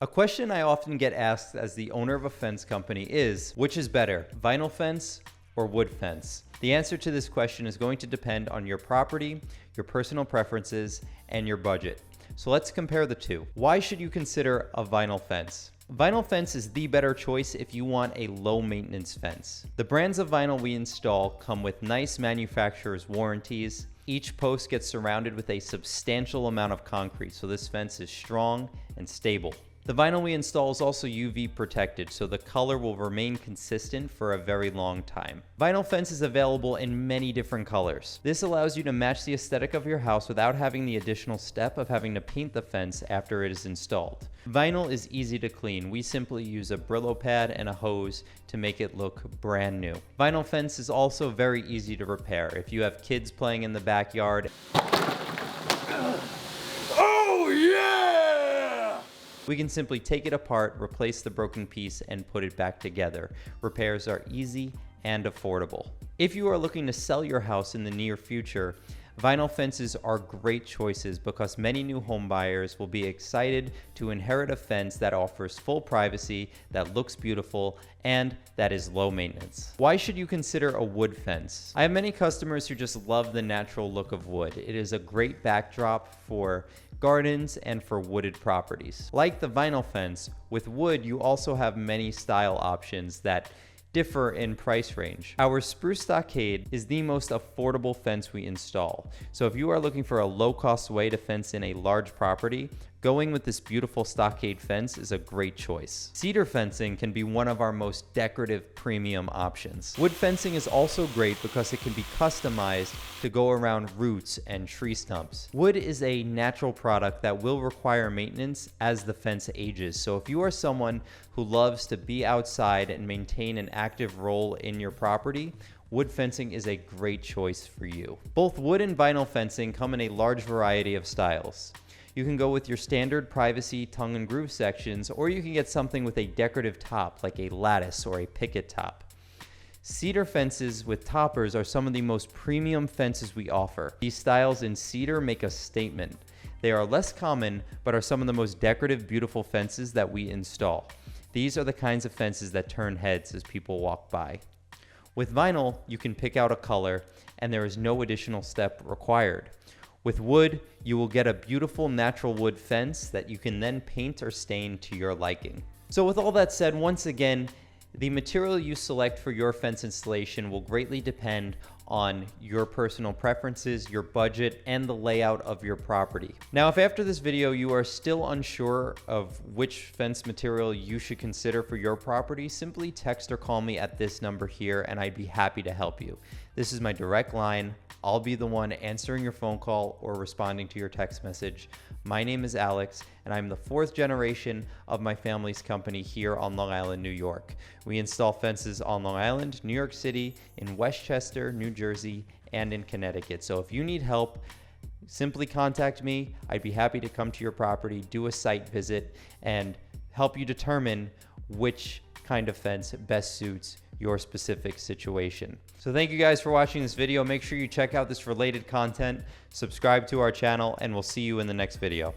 A question I often get asked as the owner of a fence company is, which is better, vinyl fence or wood fence? The answer to this question is going to depend on your property, your personal preferences, and your budget. So let's compare the two. Why should you consider a vinyl fence? Vinyl fence is the better choice if you want a low maintenance fence. The brands of vinyl we install come with nice manufacturer's warranties. Each post gets surrounded with a substantial amount of concrete, so this fence is strong and stable. The vinyl we install is also UV protected, so the color will remain consistent for a very long time. Vinyl fence is available in many different colors. This allows you to match the aesthetic of your house without having the additional step of having to paint the fence after it is installed. Vinyl is easy to clean. We simply use a Brillo pad and a hose to make it look brand new. Vinyl fence is also very easy to repair. If you have kids playing in the backyard, we can simply take it apart, replace the broken piece, and put it back together. Repairs are easy and affordable. If you are looking to sell your house in the near future, vinyl fences are great choices because many new home buyers will be excited to inherit a fence that offers full privacy, that looks beautiful, and that is low maintenance. Why should you consider a wood fence? I have many customers who just love the natural look of wood. It is a great backdrop for gardens and for wooded properties. Like the vinyl fence, with wood you also have many style options that differ in price range. Our spruce stockade is the most affordable fence we install. So if you are looking for a low-cost way to fence in a large property, going with this beautiful stockade fence is a great choice. Cedar fencing can be one of our most decorative premium options. Wood fencing is also great because it can be customized to go around roots and tree stumps. Wood is a natural product that will require maintenance as the fence ages. So if you are someone who loves to be outside and maintain an active role in your property, wood fencing is a great choice for you. Both wood and vinyl fencing come in a large variety of styles. You can go with your standard privacy tongue and groove sections, or you can get something with a decorative top like a lattice or a picket top. Cedar fences with toppers are some of the most premium fences we offer. These styles in cedar make a statement. They are less common, but are some of the most decorative, beautiful fences that we install. These are the kinds of fences that turn heads as people walk by. With vinyl, you can pick out a color, and there is no additional step required. With wood, you will get a beautiful natural wood fence that you can then paint or stain to your liking. So with all that said, once again, the material you select for your fence installation will greatly depend on your personal preferences, your budget, and the layout of your property. Now, if after this video you are still unsure of which fence material you should consider for your property, simply text or call me at this number here and I'd be happy to help you. This is my direct line. I'll be the one answering your phone call or responding to your text message. My name is Alex, and I'm the 4th generation of my family's company here on Long Island, New York. We install fences on Long Island, New York City, in Westchester, New Jersey, and in Connecticut. So if you need help, simply contact me. I'd be happy to come to your property, do a site visit, and help you determine which kind of fence best suits your specific situation. So thank you guys for watching this video. Make sure you check out this related content, subscribe to our channel, and we'll see you in the next video.